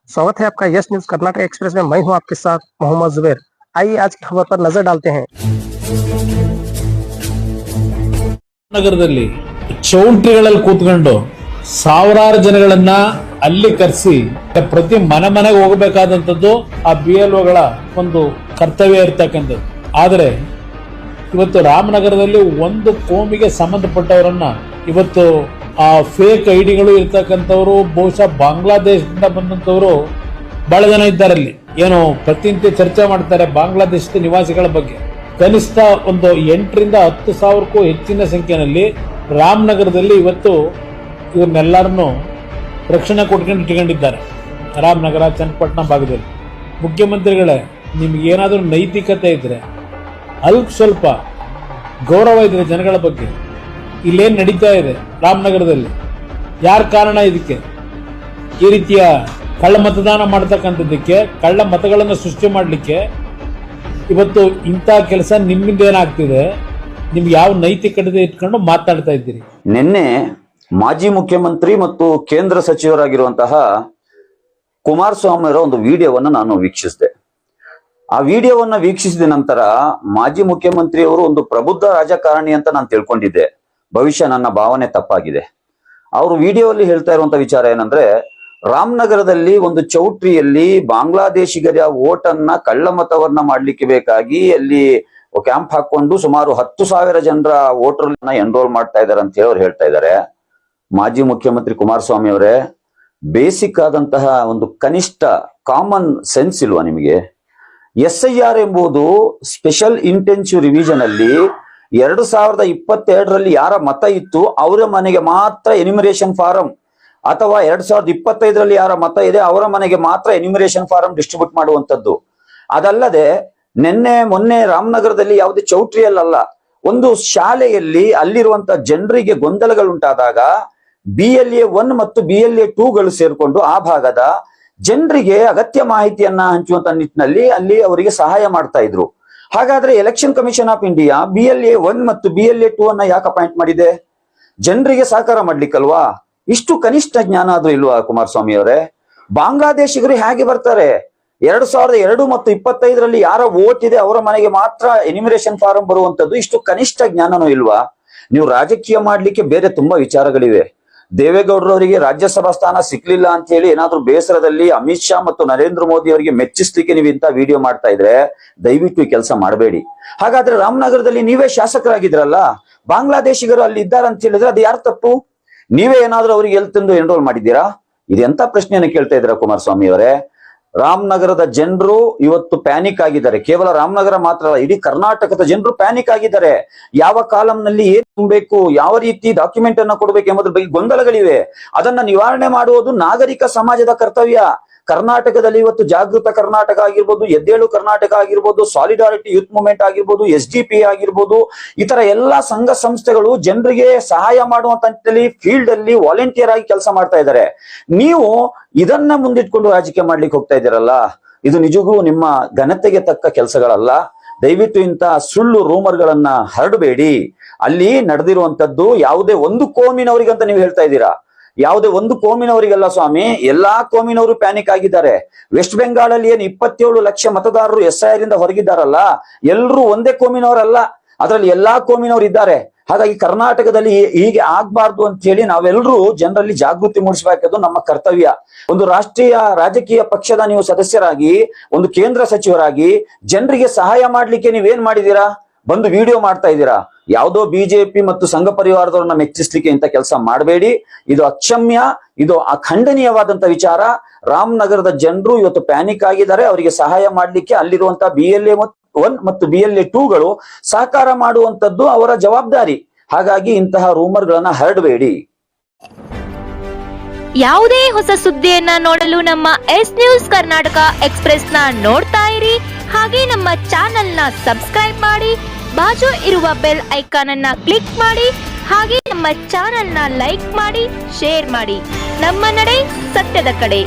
स्वागत है आपका यस न्यूज कर्नाटक एक्सप्रेस में। मैं हूं आपके साथ मोहम्मद जुबैर। आइए आज की खबर पर नजर डालते हैं। ನಗರದಲ್ಲಿ ಚೌಲ್ಟ್ರಿಗಳಲ್ಲಿ ಕೂತ್ಕೊಂಡು ಸಾವಿರಾರು ಜನಗಳನ್ನ ಅಲ್ಲಿ ಕರೆಸಿ ಪ್ರತಿ ಮನೆಗೆ ಹೋಗಬೇಕಾದಂತದ್ದು ಆ BLOಗಳ ಒಂದು ಕರ್ತವ್ಯ ಇರ್ತಕ್ಕಂಥದ್ದು. ಆದರೆ ಇವತ್ತು ರಾಮನಗರದಲ್ಲಿ ಒಂದು ಕೋಮಿಗೆ ಸಂಬಂಧಪಟ್ಟವರನ್ನ ಇವತ್ತು ಆ ಫೇಕ್ ಐಡಿಗಳು ಇರ್ತಕ್ಕಂಥವ್ರು ಬಹುಶಃ ಬಾಂಗ್ಲಾದೇಶದಿಂದ ಬಂದಂತವರು ಬಹಳ ಜನ ಇದ್ದಾರೆ. ಅಲ್ಲಿ ಏನೋ ಪ್ರತಿನಿತ್ಯ ಚರ್ಚೆ ಮಾಡ್ತಾರೆ ಬಾಂಗ್ಲಾದೇಶದ ನಿವಾಸಿಗಳ ಬಗ್ಗೆ. ಕನಿಷ್ಠ ಒಂದು 8 ರಿಂದ 10 ಸಾವಿರಕ್ಕೂ ಹೆಚ್ಚಿನ ಸಂಖ್ಯೆಯಲ್ಲಿ ರಾಮನಗರದಲ್ಲಿ ಇವತ್ತು ಇವನ್ನೆಲ್ಲರನ್ನು ರಕ್ಷಣೆ ಕೊಟ್ಕೊಂಡು ಇಟ್ಕೊಂಡಿದ್ದಾರೆ. ರಾಮನಗರ ಚನ್ನಪಟ್ಟಣ ಭಾಗದಲ್ಲಿ ಮುಖ್ಯಮಂತ್ರಿಗಳೇ, ನಿಮ್ಗೆ ಏನಾದರೂ ನೈತಿಕತೆ ಇದ್ರೆ, ಅಲ್ಪ ಸ್ವಲ್ಪ ಗೌರವ ಇದ್ರೆ ಜನಗಳ ಬಗ್ಗೆ, ಇಲ್ಲೇನು ನಡೀತಾ ಇದೆ ರಾಮನಗರದಲ್ಲಿ, ಯಾರ ಕಾರಣ ಇದಕ್ಕೆ? ಈ ರೀತಿಯ ಕಳ್ಳ ಮತದಾನ ಮಾಡತಕ್ಕಂಥದ್ದಕ್ಕೆ, ಕಳ್ಳ ಮತಗಳನ್ನು ಸೃಷ್ಟಿ ಮಾಡಲಿಕ್ಕೆ ಇವತ್ತು ಇಂಥ ಕೆಲಸ ನಿಮ್ಮಿಂದ ಏನಾಗ್ತಿದೆ? ನಿಮ್ಗೆ ಯಾವ ನೈತಿಕತೆ ಇಟ್ಕೊಂಡು ಮಾತಾಡ್ತಾ ಇದ್ದೀರಿ? ನಿನ್ನೆ ಮಾಜಿ ಮುಖ್ಯಮಂತ್ರಿ ಮತ್ತು ಕೇಂದ್ರ ಸಚಿವರಾಗಿರುವಂತಹ ಕುಮಾರಸ್ವಾಮಿ ಅವರ ಒಂದು ವಿಡಿಯೋವನ್ನು ನಾನು ವೀಕ್ಷಿಸಿದೆ. ಆ ವಿಡಿಯೋವನ್ನ ವೀಕ್ಷಿಸಿದ ನಂತರ ಮಾಜಿ ಮುಖ್ಯಮಂತ್ರಿಯವರು ಒಂದು ಪ್ರಬುದ್ಧ ರಾಜಕಾರಣಿ ಅಂತ ನಾನು ತಿಳ್ಕೊಂಡಿದ್ದೆ. ಭವಿಷ್ಯ ನನ್ನ ಭಾವನೆ ತಪ್ಪಾಗಿದೆ. ಅವರು ವಿಡಿಯೋದಲ್ಲಿ ಹೇಳ್ತಾ ಇರುವಂತ ವಿಚಾರ ಏನಂದ್ರೆ, ರಾಮನಗರದಲ್ಲಿ ಒಂದು ಚೌಟ್ರಿಯಲ್ಲಿ ಬಾಂಗ್ಲಾದೇಶಿಗರ ಓಟನ್ನ ಕಳ್ಳ ಮತವನ್ನ ಮಾಡ್ಲಿಕ್ಕೆ ಬೇಕಾಗಿ ಅಲ್ಲಿ ಕ್ಯಾಂಪ್ ಹಾಕೊಂಡು ಸುಮಾರು 10,000 ಜನರ ವೋಟರ್ನ ಎನ್ರೋಲ್ ಮಾಡ್ತಾ ಇದ್ದಾರೆ ಅಂತ ಹೇಳಿ ಅವ್ರು ಹೇಳ್ತಾ ಇದ್ದಾರೆ. ಮಾಜಿ ಮುಖ್ಯಮಂತ್ರಿ ಕುಮಾರಸ್ವಾಮಿ ಅವರೇ, ಬೇಸಿಕ್ ಆದಂತಹ ಒಂದು ಕನಿಷ್ಠ ಕಾಮನ್ ಸೆನ್ಸ್ ಇಲ್ವಾ ನಿಮಗೆ? SIR ಎಂಬುದು ಸ್ಪೆಷಲ್ ಇಂಟೆನ್ಸಿವ್ ರಿವಿಷನ್ ಅಲ್ಲಿ 2022ರಲ್ಲಿ ಯಾರ ಮತ ಇತ್ತು ಅವರ ಮನೆಗೆ ಮಾತ್ರ ಎನ್ಯುಮರೇಷನ್ ಫಾರಂ, ಅಥವಾ 2025ರಲ್ಲಿ ಯಾರ ಮತ ಇದೆ ಅವರ ಮನೆಗೆ ಮಾತ್ರ ಎನ್ಯುಮರೇಷನ್ ಫಾರಂ ಡಿಸ್ಟ್ರಿಬ್ಯೂಟ್ ಮಾಡುವಂತದ್ದು. ಅದಲ್ಲದೆ ಮೊನ್ನೆ ರಾಮನಗರದಲ್ಲಿ ಯಾವುದೇ ಚೌಟ್ರಿಯಲ್ಲ, ಒಂದು ಶಾಲೆಯಲ್ಲಿ ಅಲ್ಲಿರುವಂತ ಜನರಿಗೆ ಗೊಂದಲಗಳುಂಟಾದಾಗ BLA 1 ಮತ್ತು BLA 2ಗಳು ಸೇರ್ಕೊಂಡು ಆ ಭಾಗದ ಜನರಿಗೆ ಅಗತ್ಯ ಮಾಹಿತಿಯನ್ನ ಹಂಚುವಂತ ನಿಟ್ಟಿನಲ್ಲಿ ಅಲ್ಲಿ ಅವರಿಗೆ ಸಹಾಯ ಮಾಡ್ತಾ ಇದ್ರು. ಹಾಗಾದ್ರೆ election commission of India BLA 1 ಮತ್ತು BLA 2 ಅನ್ನ ಯಾಕೆ ಅಪಾಯಿಂಟ್ ಮಾಡಿದೆ? ಜನರಿಗೆ ಸಹಕಾರ ಮಾಡ್ಲಿಕ್ಕಲ್ವಾ? ಇಷ್ಟು ಕನಿಷ್ಠ ಜ್ಞಾನ ಆದ್ರೂ ಇಲ್ವಾ ಕುಮಾರಸ್ವಾಮಿ ಅವರೇ? ಬಾಂಗ್ಲಾದೇಶಿಗರು ಹೇಗೆ ಬರ್ತಾರೆ? 2002 ಮತ್ತು 25ರಲ್ಲಿ ಯಾರ ವೋಟ್ ಇದೆ ಅವರ ಮನೆಗೆ ಮಾತ್ರ ಎನ್ಯುಮರೇಷನ್ ಫಾರಂ ಬರುವಂತದ್ದು. ಇಷ್ಟು ಕನಿಷ್ಠ ಜ್ಞಾನನೂ ಇಲ್ವಾ? ನೀವು ರಾಜಕೀಯ ಮಾಡ್ಲಿಕ್ಕೆ ಬೇರೆ ತುಂಬಾ ವಿಚಾರಗಳಿವೆ. ದೇವೇಗೌಡರವರಿಗೆ ರಾಜ್ಯಸಭಾ ಸ್ಥಾನ ಸಿಕ್ಲಿಲ್ಲ ಅಂತ ಹೇಳಿ ಏನಾದ್ರೂ ಬೇಸರದಲ್ಲಿ ಅಮಿತ್ ಶಾ ಮತ್ತು ನರೇಂದ್ರ ಮೋದಿ ಅವರಿಗೆ ಮೆಚ್ಚಿಸ್ಲಿಕ್ಕೆ ನೀವು ಇಂಥ ವಿಡಿಯೋ ಮಾಡ್ತಾ ಇದ್ರೆ ದಯವಿಟ್ಟು ಈ ಕೆಲಸ ಮಾಡಬೇಡಿ. ಹಾಗಾದ್ರೆ ರಾಮನಗರದಲ್ಲಿ ನೀವೇ ಶಾಸಕರಾಗಿದ್ರಲ್ಲ, ಬಾಂಗ್ಲಾದೇಶಿಗರು ಅಲ್ಲಿ ಇದ್ದಾರಂತ ಹೇಳಿದ್ರೆ ಅದು ಯಾರು ತಪ್ಪು? ನೀವೇ ಏನಾದ್ರೂ ಅವರಿಗೆ ಎಲ್ಲಿ ತಂದು ಎನ್ರೋಲ್ ಮಾಡಿದ್ದೀರಾ? ಇದೆಂತ ಪ್ರಶ್ನೆಯನ್ನು ಕೇಳ್ತಾ ಇದ್ದೀರಾ ಕುಮಾರಸ್ವಾಮಿ ಅವರೇ? ರಾಮನಗರದ ಜನರು ಇವತ್ತು ಪ್ಯಾನಿಕ್ ಆಗಿದ್ದಾರೆ. ಕೇವಲ ರಾಮನಗರ ಮಾತ್ರ ಅಲ್ಲ, ಇಡೀ ಕರ್ನಾಟಕದ ಜನರು ಪ್ಯಾನಿಕ್ ಆಗಿದ್ದಾರೆ. ಯಾವ ಕಾಲಂನಲ್ಲಿ ಏನ್ ತುಂಬಬೇಕು, ಯಾವ ರೀತಿ ಡಾಕ್ಯುಮೆಂಟ್ ಅನ್ನ ಕೊಡಬೇಕು ಎಂಬುದ್ರ ಬಗ್ಗೆ ಗೊಂದಲಗಳಿವೆ. ಅದನ್ನ ನಿವಾರಣೆ ಮಾಡುವುದು ನಾಗರಿಕ ಸಮಾಜದ ಕರ್ತವ್ಯ. ಕರ್ನಾಟಕದಲ್ಲಿ ಇವತ್ತು ಜಾಗೃತ ಕರ್ನಾಟಕ ಆಗಿರ್ಬೋದು, ಎದ್ದೇಳು ಕರ್ನಾಟಕ ಆಗಿರ್ಬೋದು, ಸಾಲಿಡಾರಿಟಿ ಯೂತ್ ಮೂವ್ಮೆಂಟ್ ಆಗಿರ್ಬೋದು, SDP ಆಗಿರ್ಬೋದು, ಈ ತರ ಎಲ್ಲಾ ಸಂಘ ಸಂಸ್ಥೆಗಳು ಜನರಿಗೆ ಸಹಾಯ ಮಾಡುವಂತ ಫೀಲ್ಡ್ ಅಲ್ಲಿ ವಾಲಂಟಿಯರ್ ಆಗಿ ಕೆಲಸ ಮಾಡ್ತಾ ಇದ್ದಾರೆ. ನೀವು ಇದನ್ನ ಮುಂದಿಟ್ಕೊಂಡು ರಾಜಕೀಯ ಮಾಡ್ಲಿಕ್ಕೆ ಹೋಗ್ತಾ ಇದ್ದೀರಲ್ಲ, ಇದು ನಿಜಕ್ಕೂ ನಿಮ್ಮ ಘನತೆಗೆ ತಕ್ಕ ಕೆಲಸಗಳಲ್ಲ. ದಯವಿಟ್ಟು ಇಂತ ಸುಳ್ಳು ರೂಮರ್ಗಳನ್ನ ಹರಡಬೇಡಿ. ಅಲ್ಲಿ ನಡೆದಿರುವಂತದ್ದು ಯಾವುದೇ ಒಂದು ಕೋಮಿನವರಿಗಂತ ನೀವು ಹೇಳ್ತಾ ಇದ್ದೀರಾ. ಯಾವುದೇ ಒಂದು ಕೋಮಿನವರಿಗಲ್ಲ ಸ್ವಾಮಿ, ಎಲ್ಲಾ ಕೋಮಿನವರು ಪ್ಯಾನಿಕ್ ಆಗಿದ್ದಾರೆ. ವೆಸ್ಟ್ ಬೆಂಗಾಳಲ್ಲಿ ಏನು 27 ಲಕ್ಷ ಮತದಾರರು SIR ಇಂದ ಹೊರಗಿದ್ದಾರಲ್ಲ, ಎಲ್ಲರೂ ಒಂದೇ ಕೋಮಿನವರಲ್ಲ, ಅದರಲ್ಲಿ ಎಲ್ಲಾ ಕೋಮಿನವರು ಇದ್ದಾರೆ. ಹಾಗಾಗಿ ಕರ್ನಾಟಕದಲ್ಲಿ ಹೀಗೆ ಆಗ್ಬಾರ್ದು ಅಂತ ಹೇಳಿ ನಾವೆಲ್ಲರೂ ಜನರಲ್ಲಿ ಜಾಗೃತಿ ಮೂಡಿಸಬೇಕಾದ್ದು ನಮ್ಮ ಕರ್ತವ್ಯ. ಒಂದು ರಾಷ್ಟ್ರೀಯ ರಾಜಕೀಯ ಪಕ್ಷದ ನೀವು ಸದಸ್ಯರಾಗಿ, ಒಂದು ಕೇಂದ್ರ ಸಚಿವರಾಗಿ ಜನರಿಗೆ ಸಹಾಯ ಮಾಡ್ಲಿಕ್ಕೆ ನೀವೇನ್ ಮಾಡಿದೀರಾ? ಬಂದು ವಿಡಿಯೋ ಮಾಡ್ತಾ ಇದ್ದೀರಾ. ಯಾವುದೋ BJP ಮತ್ತು ಸಂಘ ಪರಿವಾರದವ್ರನ್ನ ಮೆಚ್ಚಿಸ್ಲಿಕ್ಕೆ ಇಂಥ ಕೆಲಸ ಮಾಡಬೇಡಿ. ಇದು ಅಕ್ಷಮ್ಯ, ಇದು ಅಖಂಡನೀಯವಾದಂತ ವಿಚಾರ. ರಾಮನಗರದ ಜನರು ಇವತ್ತು ಪ್ಯಾನಿಕ್ ಆಗಿದ್ದಾರೆ. ಅವರಿಗೆ ಸಹಾಯ ಮಾಡ್ಲಿಕ್ಕೆ ಅಲ್ಲಿರುವಂತಹ BLA 1 ಮತ್ತು BLA 2ಗಳು ಸಹಕಾರ ಮಾಡುವಂತದ್ದು ಅವರ ಜವಾಬ್ದಾರಿ. ಹಾಗಾಗಿ ಇಂತಹ ರೂಮರ್ಗಳನ್ನ ಹರಡಬೇಡಿ. ಯಾವುದೇ ಹೊಸ ಸುದ್ದಿಯನ್ನ ನೋಡಲು ನಮ್ಮ ಎಸ್ ನ್ಯೂಸ್ ಕರ್ನಾಟಕ ಎಕ್ಸ್ಪ್ರೆಸ್ ನ ನೋಡ್ತಾ ಇರಿ. ಹಾಗೆ ನಮ್ಮ ಚಾನೆಲ್ ನ ಸಬ್ಸ್ಕ್ರೈಬ್ ಮಾಡಿ, ಬಾಜು ಇರುವ ಬೆಲ್ ಐಕಾನ್ ಅನ್ನ ಕ್ಲಿಕ್ ಮಾಡಿ. ಹಾಗೆ ನಮ್ಮ ಚಾನೆಲ್ ನ ಲೈಕ್ ಮಾಡಿ, ಶೇರ್ ಮಾಡಿ. ನಮ್ಮ ನಡೆ ಸತ್ಯದ ಕಡೆ.